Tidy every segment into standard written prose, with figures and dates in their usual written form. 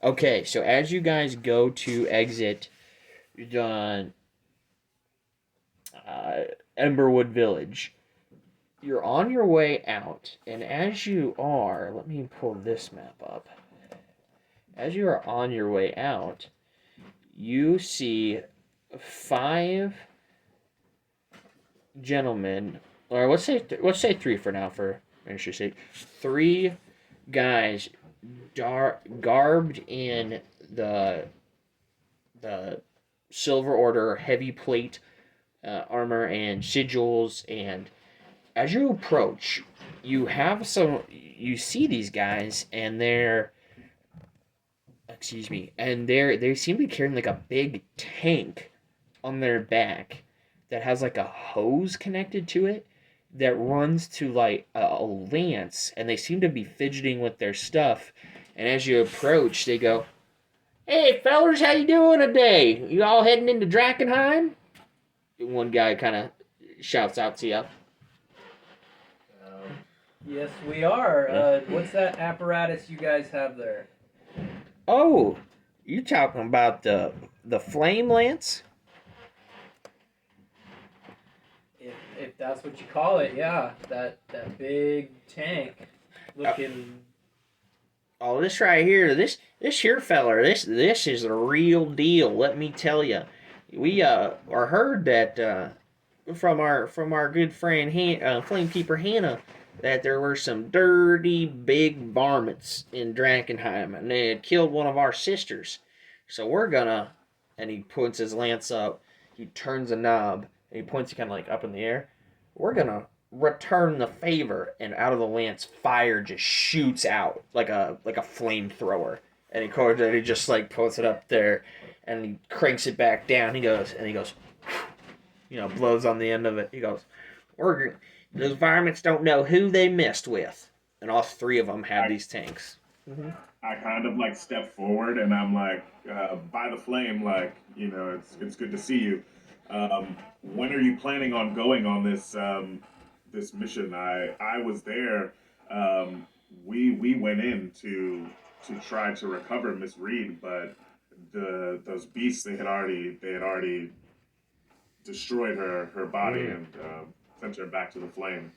Okay, so as you guys go to exit the uh, Emberwood Village, you're on your way out, and as you are, let me pull this map up. As you are on your way out, you see five gentlemen, or let's say three for now for interesting's sake. Three guys garbed in the silver order heavy plate armor and sigils, and as you approach, you see these guys, and they seem to be carrying like a big tank on their back that has like a hose connected to it that runs to like a lance, and they seem to be fidgeting with their stuff. And as you approach, they go, "Hey, fellers, how you doing today? You all heading into Drakkenheim?" One guy kind of shouts out to you. Yes, we are. Yeah. What's that apparatus you guys have there? Oh, you talking about the flame lance? If that's what you call it, yeah. That big tank looking. Oh, this right here, this here feller, this is the real deal. Let me tell you, we are heard that from our good friend Flamekeeper Hannah that there were some dirty big varmints in Drakkenheim, and they had killed one of our sisters. So we're gonna, and he points his lance up. He turns a knob and he points it kind of like up in the air. We're gonna return the favor, and out of the lance, fire just shoots out like a flamethrower. And he just like puts it up there, and he cranks it back down. He goes, blows on the end of it. He goes, those varmints don't know who they messed with, and all three of them have I these tanks. Mm-hmm. I kind of like step forward and I'm like, by the flame, like it's good to see you. When are you planning on going on this mission? I was there. Um, we went in to try to recover Miss Reed, but those beasts they had already destroyed her body Mm. and sent her back to the flame.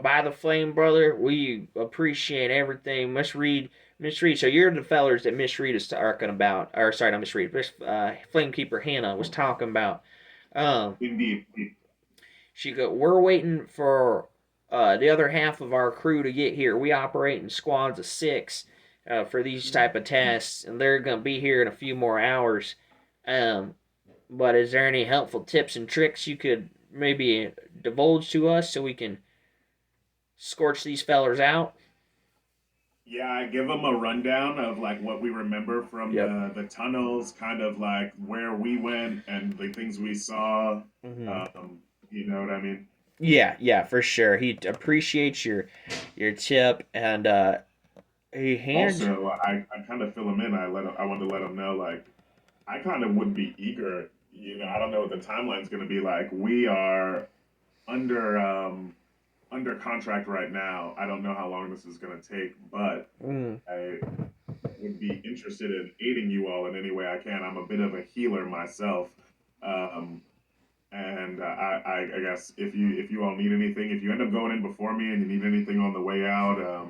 By the flame, brother, we appreciate everything. Miss Reed. So you're the fellers that Miss Reed is talking about, or sorry, not Miss Reed, Miss Flamekeeper Hannah was talking about. Um, Indeed. we're waiting for the other half of our crew to get here. We operate in squads of six for these type of tests, and they're gonna be here in a few more hours. Um, but is there any helpful tips and tricks you could maybe divulge to us so we can scorch these fellers out? Yeah, I give them a rundown of like what we remember from Yep. the tunnels, kind of like where we went and the things we saw. Mm-hmm. Um, you know what I mean? Yeah, yeah, for sure. He appreciates your tip, and he hands. Also, I kind of fill them in. I want to let them know like I kind of would be eager. I don't know what the timeline's going to be like. We are under under contract right now. I don't know how long this is going to take, but Mm, I would be interested in aiding you all in any way I can. I'm a bit of a healer myself, um, and I guess if you all need anything, if you end up going in before me and you need anything on the way out,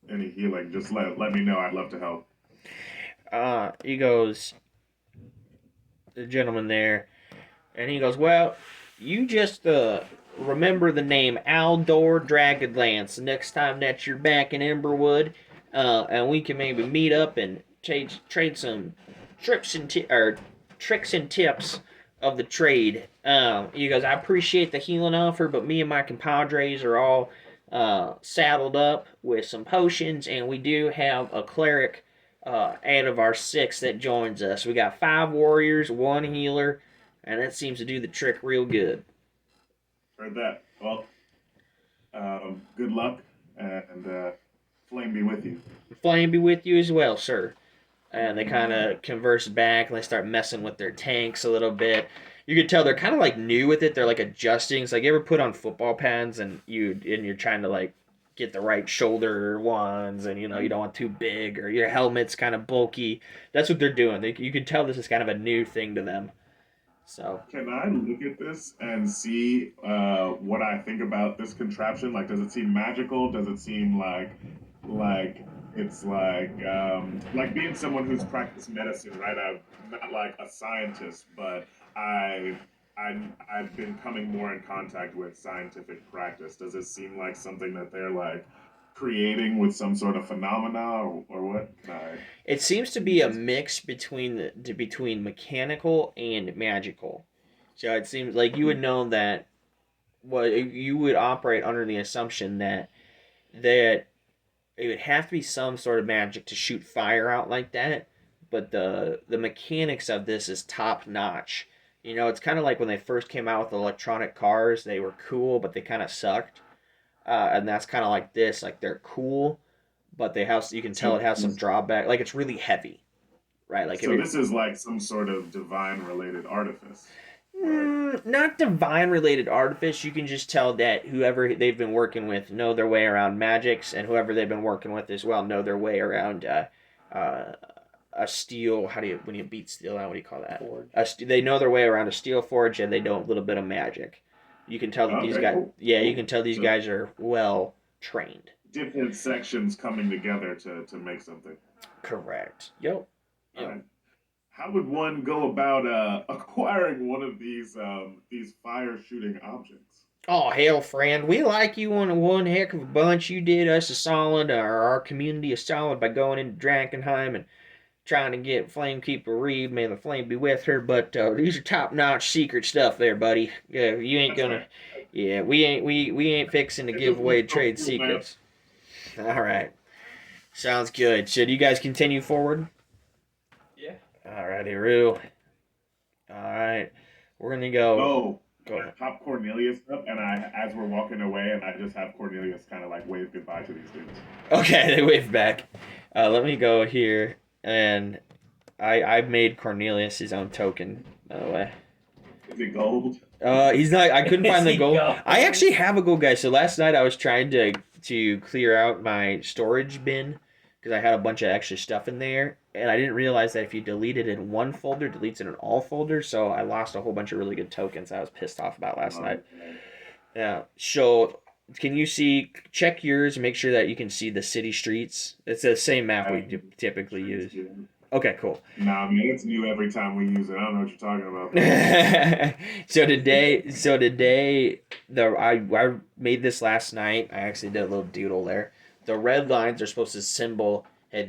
any healing, just let me know. I'd love to help. he goes, the gentleman there, and he goes, well, you just remember the name Aldor Dragonlance the next time that you're back in Emberwood, and we can maybe meet up and trade some tricks and tips of the trade. He goes, I appreciate the healing offer, but me and my compadres are all saddled up with some potions, and we do have a cleric out of our six that joins us. We got five warriors, one healer, and that seems to do the trick real good. Heard that. Well, good luck, and flame be with you. Flame be with you as well, sir. And they kind of converse back, and they start messing with their tanks a little bit. You can tell they're kind of like new with it. They're like adjusting. It's like you ever put on football pads and you're trying to like get the right shoulder ones, and you don't want too big, or your helmet's kind of bulky. That's what they're doing. You can tell this is kind of a new thing to them. So Can I look at this and see what I think about this contraption? Like, does it seem magical? Does it seem like it's like being someone who's practiced medicine, right? I'm not like a scientist, but I. I've been coming more in contact with scientific practice. Does it seem like something that they're like creating with some sort of phenomena or what? it seems to be a mix between mechanical and magical. So it seems like you would know that you would operate under the assumption that it would have to be some sort of magic to shoot fire out like that. But the mechanics of this is top notch. It's kind of like when they first came out with electronic cars. They were cool, but they kind of sucked. And that's kind of like this. Like they're cool, but you can tell it has some drawback. Like it's really heavy, right? Like So this is like some sort of divine related artifice. not divine related artifice. You can just tell that whoever they've been working with know their way around magics, and whoever they've been working with as well know their way around a steel. How do you when you beat steel out? What do you call that? Forge. They know their way around a steel forge, and they know a little bit of magic. You can tell that these guys. Cool. Yeah, you can tell these guys are well trained. Different sections coming together to make something. Correct. Yep. All right. How would one go about acquiring one of these fire shooting objects? Oh hell, friend, we like you one heck of a bunch. You did us a solid, or our community a solid, by going into Drakkenheim and trying to get Flamekeeper Reed. May the flame be with her. But these are top notch secret stuff, there, buddy. Yeah, you ain't That's gonna. right. Yeah, we ain't fixing to give away trade secrets. All right, sounds good. So do you guys continue forward? Yeah. All righty, Roo. All right, we're gonna go. Oh, Go ahead. I pop Cornelius up, and as we're walking away, and I just have Cornelius kind of like wave goodbye to these dudes. Okay, they wave back. Let me go here, and I made Cornelius his own token, by the way. Is it gold? He's not. I couldn't find the gold. Gold? I actually have a gold guy. So last night I was trying to clear out my storage bin because I had a bunch of extra stuff in there, and I didn't realize that if you delete it in one folder, it deletes it in all folders. So I lost a whole bunch of really good tokens I was pissed off about last night. Yeah. So can you see? Check yours and make sure that you can see the city streets. It's the same map we typically use. Okay, cool. Nah, man, it's new every time we use it. I don't know what you're talking about. so today, I made this last night. I actually did a little doodle there. The red lines are supposed to symbol, hey,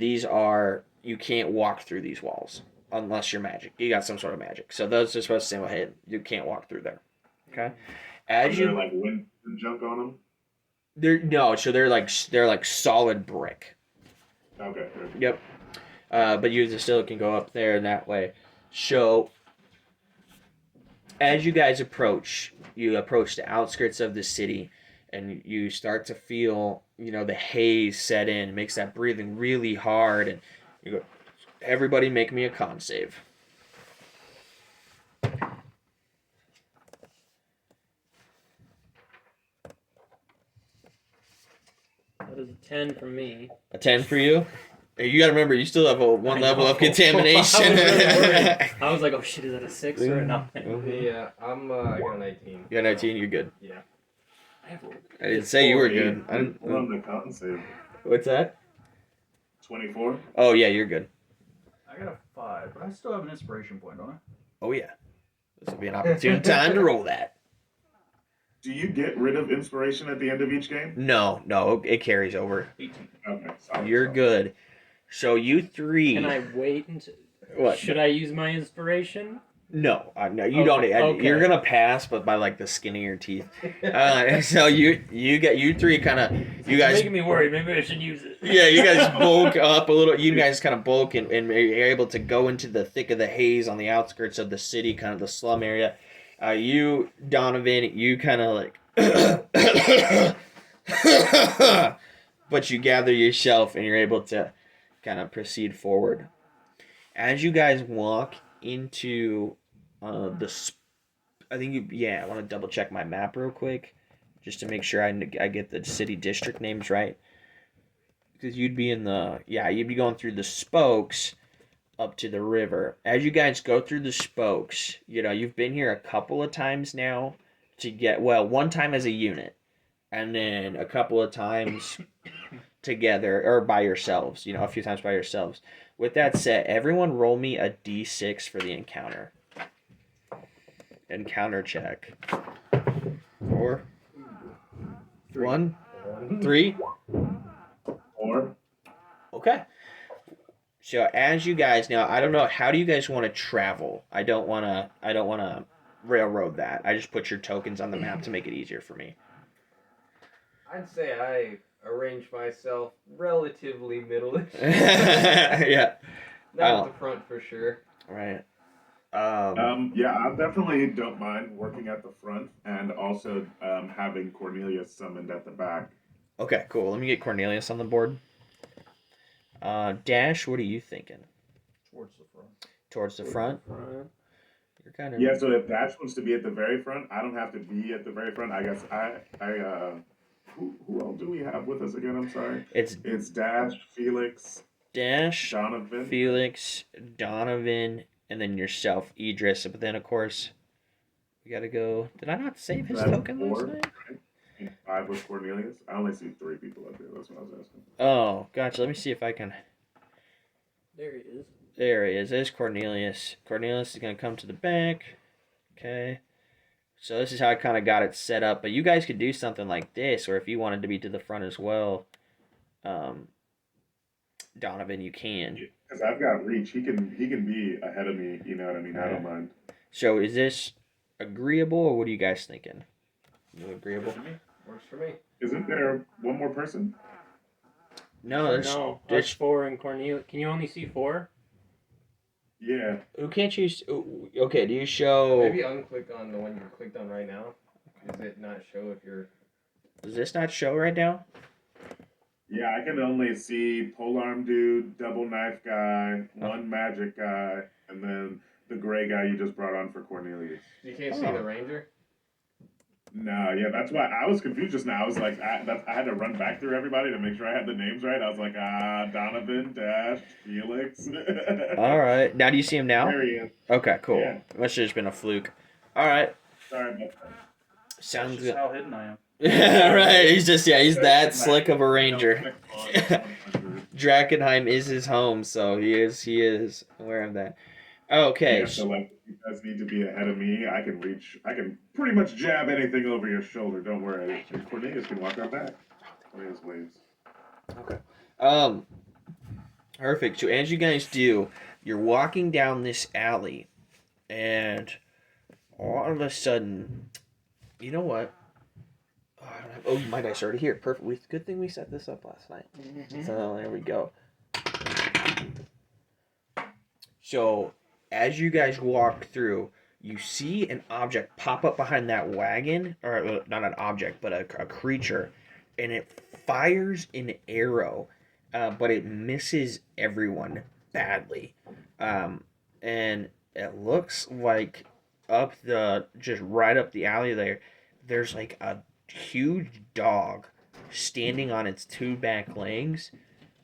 you can't walk through these walls unless you're magic. You got some sort of magic. So those are supposed to say, hey, you can't walk through there. Okay. Is there like wind junk on them? They're like solid brick. Okay. Yep. But you still can go up there in that way. So, as you guys approach the outskirts of the city, and you start to feel, the haze set in. It makes that breathing really hard, and you go, everybody make me a con save. That is a 10 from me. A 10 for you? You gotta remember, you still have one level of contamination. I was really worried. I was like, oh shit, is that a 6 or a 9? Yeah, I got 19. You got 19, you're good. Yeah. I didn't say you were good. On the con save. What's that? 24. Oh yeah, you're good. I got a 5, but I still have an inspiration point, don't I? Oh yeah. This will be an opportune time to roll that. Do you get rid of inspiration at the end of each game? No, it carries over. 18. Okay, sorry. You're good. So you three. Can I wait until... What? Should I use my inspiration? No, you don't. Okay. You're gonna pass, but by like the skin of your teeth. So you three kind of you guys. It's making me worried. Maybe I should use it. Yeah, you guys bulk up a little. You guys kind of bulk and you're able to go into the thick of the haze on the outskirts of the city, kind of the slum area. You, Donovan, you kind of like, but you gather yourself and you're able to kind of proceed forward. As you guys walk into I want to double check my map real quick. just to make sure I get the city district names right. Because you'd be you'd be going through the spokes up to the river. As you guys go through the spokes, you've been here a couple of times now one time as a unit, and then a couple of times together or by yourselves, a few times by yourselves. With that said, everyone roll me a d6 for the encounter. Encounter check. 4, 1, 3. 4. Okay. So as you guys now, I don't know, how do you guys want to travel? I don't want to railroad that. I just put your tokens on the map to make it easier for me. I'd say I arrange myself relatively middle-ish. Yeah. Not at the front for sure. Right. Yeah, I definitely don't mind working at the front and also having Cornelius summoned at the back. Okay, cool. Let me get Cornelius on the board. Dash, what are you thinking? Towards the front. Towards the front? You're kind of... Yeah, so if Dash wants to be at the very front, I don't have to be at the very front. I guess who all do we have with us again? I'm sorry. It's Dash, Felix, Donovan, Felix, Donovan, and then yourself, Idris. But then, of course, we gotta go... Did I not save his token last night? Right? And 5 was Cornelius. I only see 3 people up there. That's what I was asking. Oh, gotcha. Let me see if I can... There he is. There he is. There's Cornelius. Cornelius is going to come to the back. Okay. So this is how I kind of got it set up. But you guys could do something like this, or if you wanted to be to the front as well, Donovan, you can. Because I've got reach. He can be ahead of me. You know what I mean? I don't mind. So is this agreeable, or what are you guys thinking? You agreeable? Works for me. Isn't there one more person? No, there's 4 in Cornelius. Can you only see 4? Yeah. Who can't you... Okay, do you show... Maybe unclick on the one you clicked on right now. Does it not show if you're... Does this not show right now? Yeah, I can only see polearm dude, double knife guy, one magic guy, and then the gray guy you just brought on for Cornelius. You can't see the ranger? No, yeah, that's why I was confused just now. I was like, I had to run back through everybody to make sure I had the names right. I was like, Donovan, Dash, Felix. All right. Now do you see him now? There he is. Okay, cool. Yeah. Must have just been a fluke. All right. Sorry about that. Sounds That's good. just how hidden I am. Yeah, right. He's that slick of a ranger. Drakkenheim is his home, so he is aware of that. Okay. Yeah, so like, if you guys need to be ahead of me, I can pretty much jab anything over your shoulder. Don't worry. And Cornelius can walk out back. Cornelius waves. Okay. Perfect. So as you guys do, you're walking down this alley, and all of a sudden, you know what? Oh, I don't have, my dice are already here. Perfect. Good thing we set this up last night. Mm-hmm. So there we go. So as you guys walk through, you see an object pop up behind that wagon, or not an object, but a creature, and it fires an arrow, but it misses everyone badly. And it looks like just right up the alley there's like a huge dog standing on its 2 back legs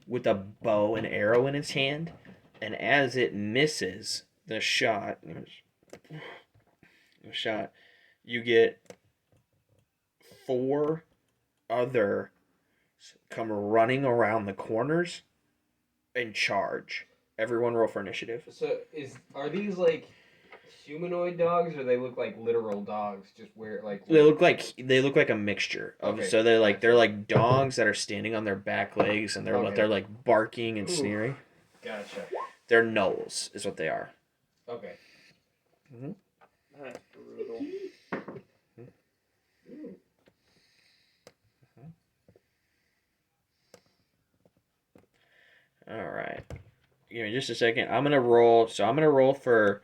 with a bow and arrow in its hand, and as it misses the shot, you get 4 other come running around the corners and charge. Everyone roll for initiative. So are these like humanoid dogs, or they look like literal dogs? Just where like they look like a mixture of. Okay. So they're like dogs that are standing on their back legs, and they're like barking and sneering. Gotcha. They're gnolls, is what they are. Okay. Mm-hmm. That's brutal. All right. Give me just a second. I'm gonna roll. So I'm gonna roll for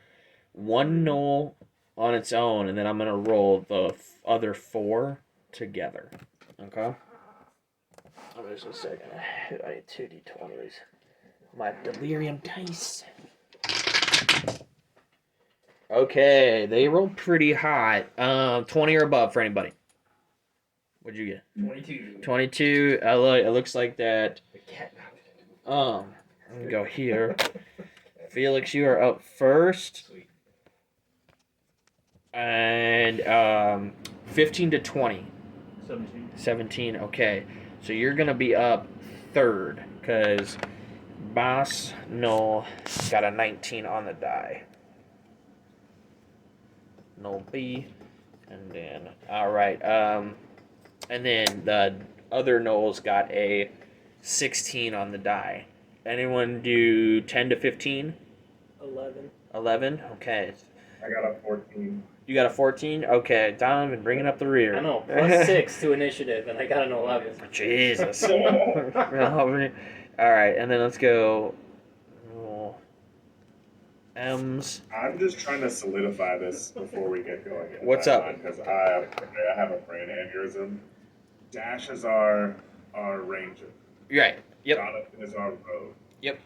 1 gnoll on its own, and then I'm gonna roll the other 4 together. Okay. Just a second. I need 2 d20s. My delirium dice. Okay, they rolled pretty high. 20 or above for anybody. What'd you get? 22. 22. It looks like that. The cat mounted. I'm gonna go here. Felix, you are up first. Sweet. And 15 to 20. 17. 17. Okay, so you're gonna be up third because Boss No got a 19 on the die. No B, and then all right. And then the other Gnolls got a 16 on the die. Anyone do 10 to 15? 11. 11? Okay. I got a 14. You got a 14? Okay. Donovan bringing up the rear. I know, plus 6 to initiative, and I got an 11. Jesus. All right, and then let's go. M's. I'm just trying to solidify this before we get going. What's up? Because I have a brain aneurysm. Dash is our ranger. Right. Yep. Jonathan is our rogue. Yep.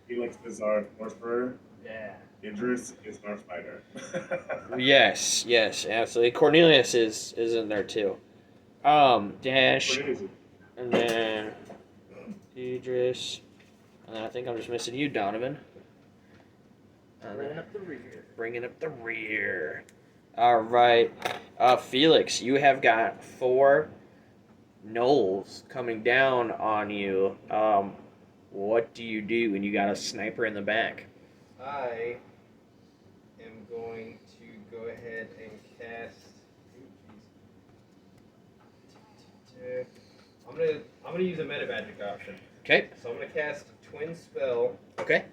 Felix is our sorcerer. Yeah. Idris is our fighter. Yes. Yes. Absolutely. Cornelius is in there too. Dash, What is it? and then Idris, and then I think I'm just missing you, Donovan. And Running then up the rear. bringing up the rear. All right. Felix, you have got 4 Gnolls coming down on you. What do you do when you got a sniper in the back? I am going to go ahead and cast. I'm gonna use a meta magic option. Okay. So I'm gonna cast Twin Spell. Okay.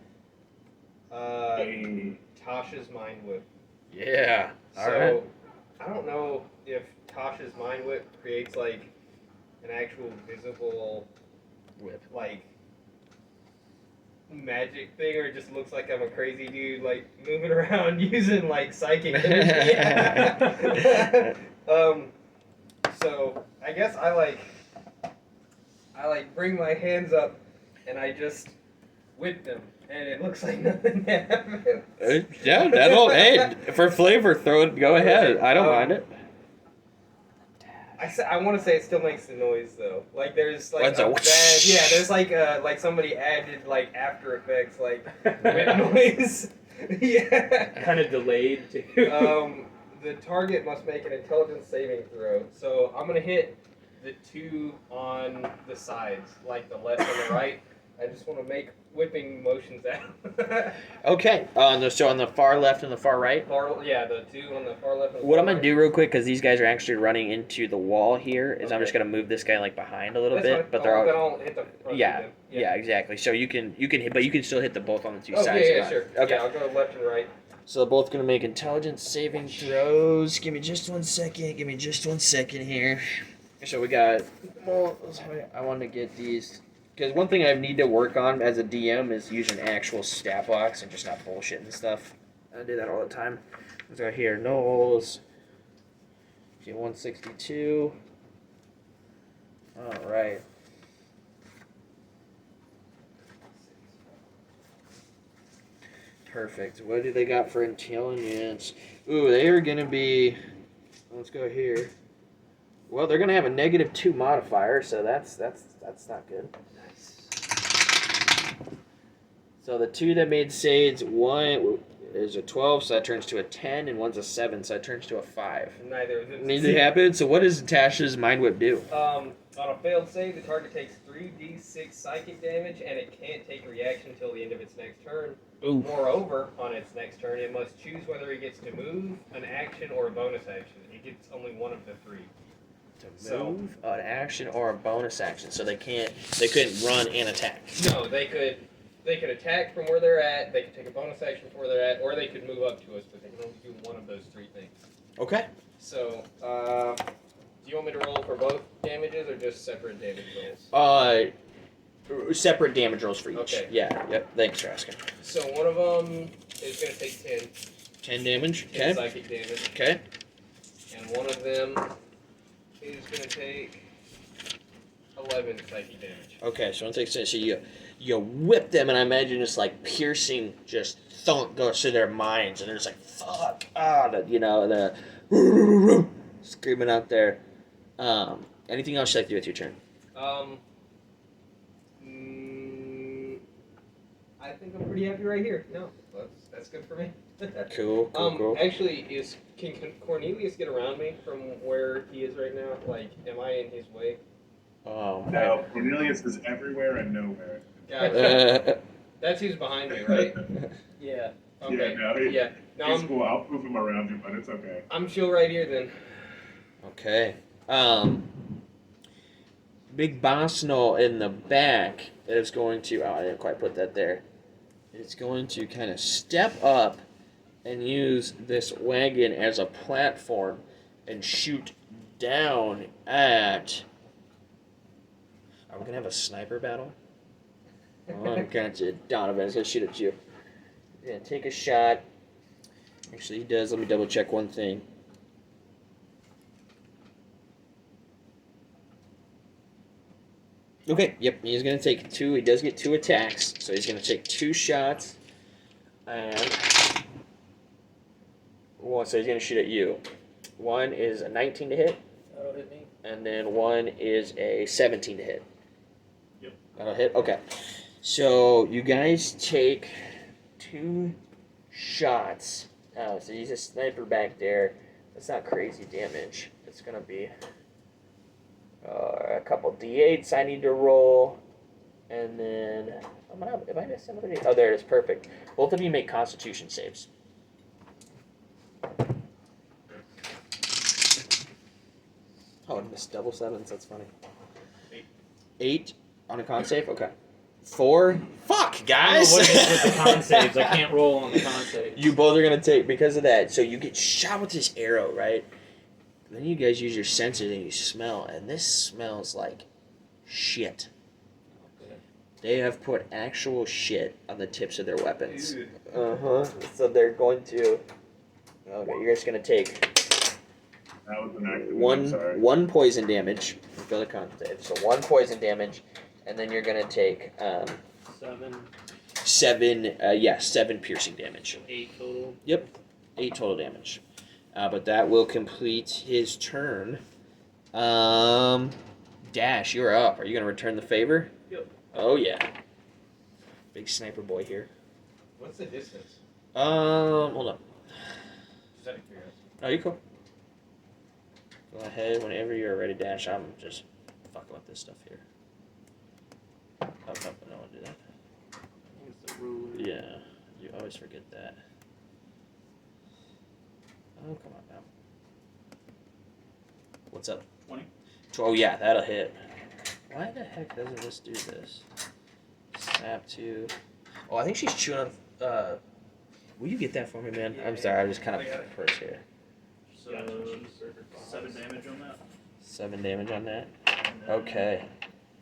Hey. Tasha's Mind Whip. Yeah. All So right. I don't know if Tasha's Mind Whip creates like an actual visible Whip. like magic thing, or it just looks like I'm a crazy dude like moving around using like psychic energy. So I guess I bring my hands up and I just whip them, and it looks like nothing happened. Yeah, that'll. Hey, for flavor, throw it. Go ahead. I don't mind it. I want to say it still makes the noise though. Like there's like What's a a bad, yeah. There's like somebody added like After Effects like whip noise. Yeah. Kind of delayed, too. The target must make an intelligence saving throw. So I'm gonna hit the 2 on the sides, like the left and the right. I just want to make whipping motions out. Okay. So on the far left and the far right. Yeah, the 2 on the far left. And the What far I'm gonna right. do real quick, because these guys are actually running into the wall here, is I'm Okay. just gonna move this guy like behind a little That's bit, fine. but they're Then all. I'll hit the front Yeah, two yeah, exactly. So you can hit, but you can still hit the both on the two Oh, sides. yeah, sure. Okay. Yeah, I'll go left and right. So they're both gonna make intelligence saving throws. Give me just 1 second. Give me just 1 second here. So we got. Well, I want to get these. Because one thing I need to work on as a DM is using actual stat blocks and just not bullshitting and stuff. I do that all the time. Let's go here. Gnolls. Get 162. All right. Perfect. What do they got for intelligence? Ooh, they are gonna be. Let's go here. Well, they're gonna have a -2 modifier, so that's not good. So the 2 that made Sades, one is a 12, so that turns to a 10, and one's a 7, so that turns to a 5. Neither of them. Neither happened. So what does Tasha's Mind Whip do? On a failed save, the target takes 3d6 psychic damage, and it can't take a reaction until the end of its next turn. Ooh. Moreover, on its next turn, it must choose whether it gets to move, an action, or a bonus action. It gets only one of the 3. To move, an action, or a bonus action. So they couldn't run and attack. No, they could attack from where they're at, they could take a bonus action from where they're at, or they could move up to us, but they can only do one of those 3 things. Okay. So, do you want me to roll for both damages, or just separate damage rolls? Separate damage rolls for each. Okay. Yeah. Yep. Thanks for asking. So one of them is going to take 10, 10 damage. 10 Okay. psychic damage, Okay. and one of them is going to take 11 psychic damage. Okay. So one takes 10. So you whip them, and I imagine just like piercing, just thunk goes through their minds, and they're just like fuck, the screaming out there. Anything else you'd like to do with your turn? I think I'm pretty happy right here. No, that's good for me. Cool. Actually, can Cornelius get around me from where he is right now? Like, am I in his way? No, Cornelius is everywhere and nowhere. Gotcha. That's who's behind me, right? Yeah. Okay. Yeah, No, he's cool. I'll move him around you, but it's okay. I'm chill right here then. Okay. Big Boss Knoll in the back is going to. Oh, I didn't quite put that there. It's going to kind of step up and use this wagon as a platform and shoot down at. Are we gonna have a sniper battle? Oh, gotcha. Donovan's gonna shoot at you. You're gonna take a shot. Actually, he does. Let me double check one thing. Okay, yep, he's going to take 2. He does get 2 attacks, so he's going to take 2 shots. And so he's going to shoot at you. One is a 19 to hit. That'll hit me. And then one is a 17 to hit. Yep. That'll hit? Okay. So you guys take 2 shots. So he's a sniper back there. That's not crazy damage. It's going to be a couple d8s I need to roll. And then, if I missed another d8? Oh, there it is. Perfect. Both of you make Constitution saves. Oh, I missed double 7s. That's funny. 8 on a con save? Okay. 4? Fuck, guys! I don't know what it is with the con saves. I can't roll on the con saves. You both are going to take, because of that, so you get shot with this arrow, right? Then you guys use your senses and you smell, and this smells like shit. They have put actual shit on the tips of their weapons. So they're going to. Okay, you're just going to take That was an accident. I'm sorry. one poison damage. Fill the con save. So 1 poison damage, and then you're going to take 7 piercing damage. 8 total. Yep, 8 total damage. But that will complete his turn. Dash, you're up. Are you going to return the favor? Yep. Oh, yeah. Big sniper boy here. What's the distance? Hold on. Just out of curiosity. No, you're cool. Go ahead whenever you're ready, Dash. I'm just fucking with this stuff here. Oh, no, I don't want to do that. It's the ruler. Yeah, you always forget that. Oh, come on now. What's up? 20. Oh, yeah, that'll hit. Why the heck doesn't this do this? Snap 2. Oh, I think she's chewing on. Will you get that for me, man? I'm sorry, I just kind of purse here. So 7 damage on that. 7 damage on that. And then, Okay.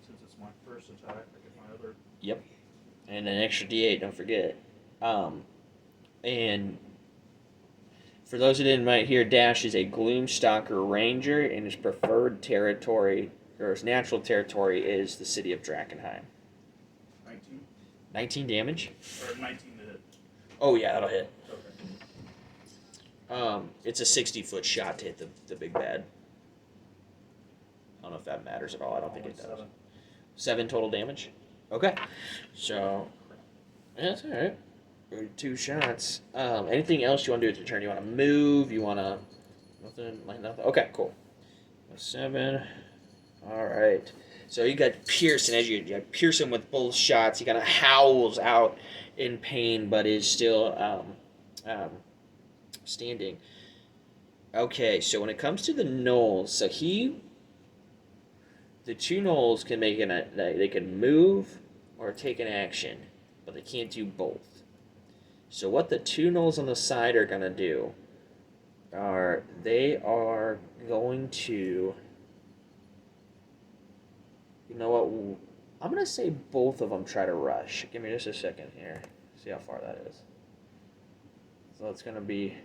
Since it's my first attack, I get my other. Yep. And an extra D8, don't forget. And for those who didn't might hear, Dash is a Gloomstalker Ranger, and his preferred territory, or his natural territory, is the city of Drakkenheim. 19. 19 damage. Or 19 to hit. Oh yeah, that'll hit. Okay. It's a 60-foot shot to hit the big bad. I don't know if that matters at all. I don't think it does. 7 total damage. Okay. So, yeah, that's all right. 2 shots. Anything else you want to do with your turn? You want to move? You want to... Nothing? Like nothing? Okay, cool. 7. All right. So you got Pierce, and as you pierce him with both shots, he kind of howls out in pain, but is still standing. Okay, so when it comes to the Gnolls, so the 2 Gnolls can they can move or take an action, but they can't do both. So what the 2 Gnolls on the side are gonna do are they are going to, you know what? I'm gonna say both of them try to rush. Give me just a second here. See how far that is. So it's gonna be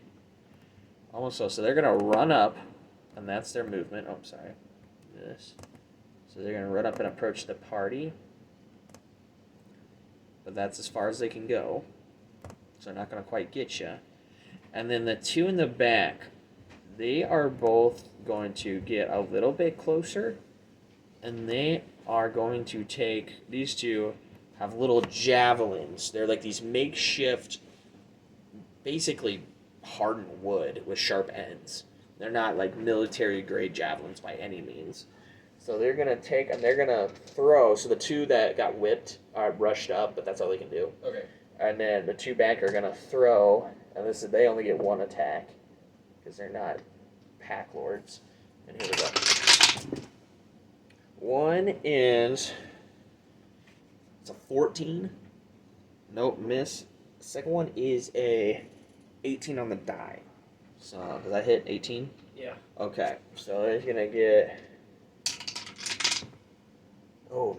almost so. So they're gonna run up, and that's their movement. Oh, I'm sorry. This. So they're gonna run up and approach the party, but that's as far as they can go. So they're not gonna quite get you. And then the 2 in the back, they are both going to get a little bit closer, and they are going to take these two have little javelins. They're like these makeshift, basically hardened wood with sharp ends. They're not like military grade javelins by any means. So they're gonna take and they're gonna throw. So the two that got whipped are rushed up, but that's all they can do. Okay. And then the two back are gonna throw, and this is they only get one attack because they're not pack lords. And here we go. One is it's a 14. Nope, miss. Second one is a 18 on the die. So does that hit 18? Yeah. Okay, so he's gonna get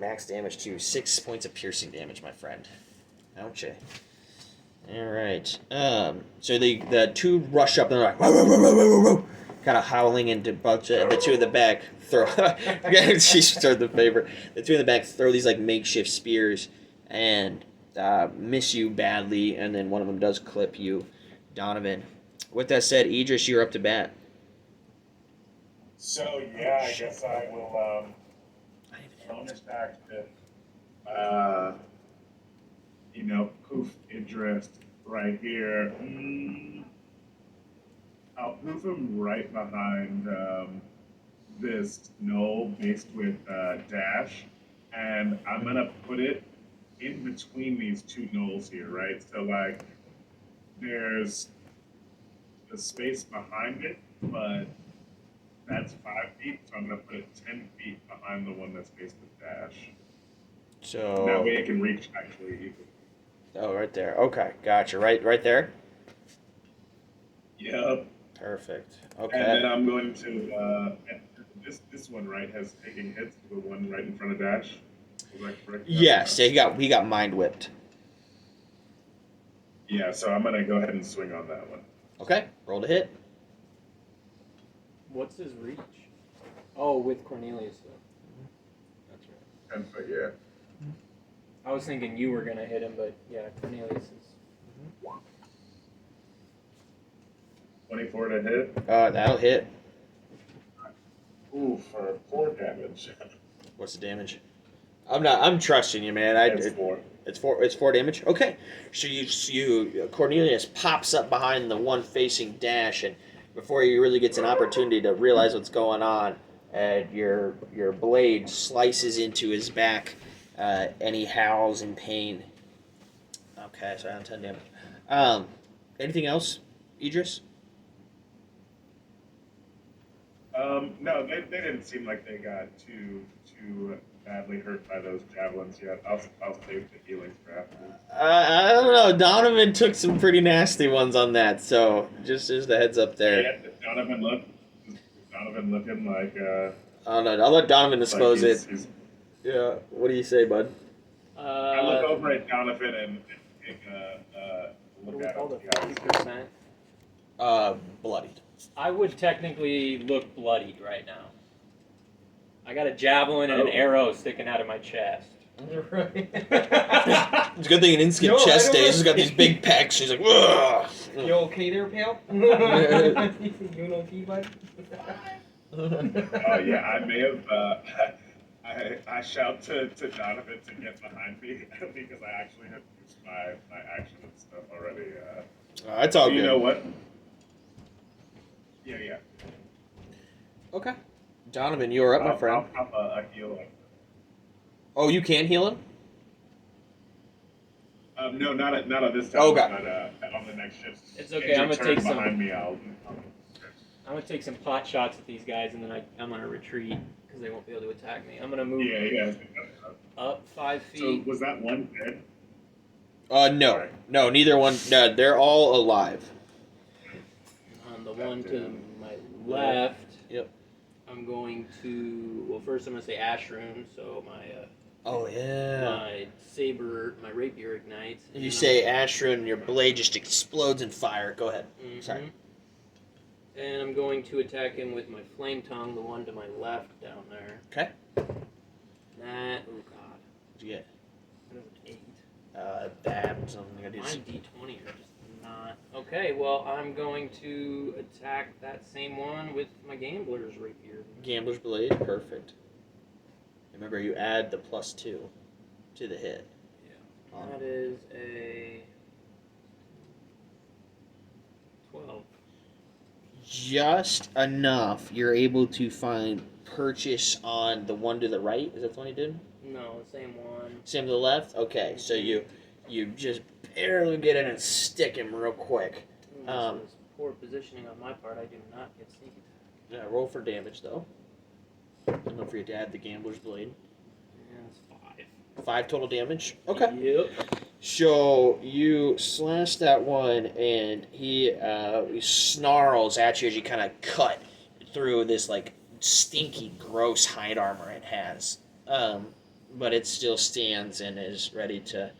max damage too. 6 points of piercing damage, my friend. Ouch. All right. So the two rush up and they're like kind of howling into bunch of the two in the back throw. She's turned the favor. The two in the back throw these like makeshift spears and miss you badly, and then one of them does clip you, Donovan. With that said, Idris, you're up to bat. So yeah, I guess I will bonus action. Poof Idris right here. I'll poof him right behind this gnoll based with dash, and I'm gonna put it in between these two gnolls here, right? So like, there's the space behind it, but that's 5 feet, so I'm gonna put it 10 feet behind the one that's faced with dash. So That way it can reach actually equally. Oh, right there. Okay, gotcha. Right there. Yep. Perfect. And Okay. then I'm going to this one right has taking hits. The one right in front of dash. Was that correct? Yes, he got mind whipped. Yeah, so I'm gonna go ahead and swing on that one. Okay, roll to hit. What's his reach? Oh, with Cornelius though. That's right. 10 foot, yeah. I was thinking you were gonna hit him, but yeah, Cornelius is. 24 to hit. That'll hit. Ooh, for 4 damage. What's the damage? I'm trusting you, man. It's 4. It's 4 damage. Okay, so you Cornelius pops up behind the one facing Dash, and before he really gets an opportunity to realize what's going on, your blade slices into his back, and he howls in pain. Okay, so I'm 10 damage. Anything else, Idris? No, they didn't seem like they got too badly hurt by those javelins yet. I'll save the healing for afterwards. I don't know. Donovan took some pretty nasty ones on that, so just the heads up there. Yeah, Donovan looking like I don't know. I'll let Donovan disclose like it. Yeah. What do you say, bud? I look over at Donovan and take a What do look we at call him. it? 50%. Bloodied. I would technically look bloodied right now. I got a javelin and an arrow sticking out of my chest. Right. It's a good thing he didn't skip No, I chest don't days. He's got know. these big pecs. He's like, ugh. You okay there, pal? You doing okay, bud? Oh yeah, I may have. I shout to Donovan to get behind me because I actually have used my action and stuff already. It's all You good. know what? Yeah. Okay. Donovan, you're up, my friend. I'll pop a heal. Oh, you can heal him? No, not on this time. Okay. But on the next shift. It's okay, If I'm you gonna turn take some- behind me. I'll I'm gonna take some pot shots at these guys, and then I'm gonna retreat because they won't be able to attack me. I'm gonna move Yeah. up 5 So feet. was that one dead? No. No, neither one. No, they're all alive. On the one to my left. Yep. I'm going to. Well, first I'm gonna say Ash Rune, so Oh, yeah. my saber, my rapier ignites. and You then say Ashrun and your blade just explodes in fire. Go ahead. Mhm. Sorry. And I'm going to attack him with my flame tongue, the one to my left down there. Okay. That. Oh God. What'd you get? That is an 8. Dab something. I My D20 are just not not. Okay, well, I'm going to attack that same one with my Gambler's Rapier. Gambler's Blade, perfect. Remember, you add the +2 to the hit. That is a 12. Just enough. You're able to find purchase on the one to the right. Is that the one you did? No, same one. Same to the left. Okay, so you just barely get in and stick him real quick. This is poor positioning on my part. I do not get sneak attack. Roll for damage though. And don't forget to add the Gambler's Blade. And it's 5. 5 total damage. Okay. Yep. So you slash that one, and he snarls at you as you kind of cut through this like stinky, gross hide armor it has. But it still stands and is ready to.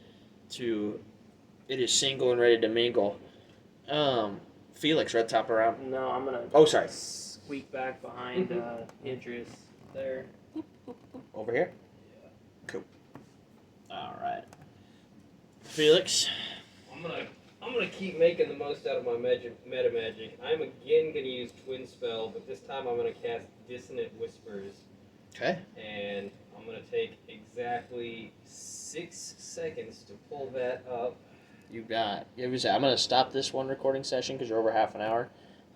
It is single and ready to mingle. Felix, red top around. No, I'm gonna. Oh, sorry. Squeak back behind Idris there. Over here. Yeah. Cool. All right. Felix. I'm gonna keep making the most out of my meta magic. I'm again gonna use Twin Spell, but this time I'm gonna cast Dissonant Whispers. Okay. And I'm gonna take exactly 6 seconds to pull that up. You got. I'm gonna stop this one recording session because you're over half an hour.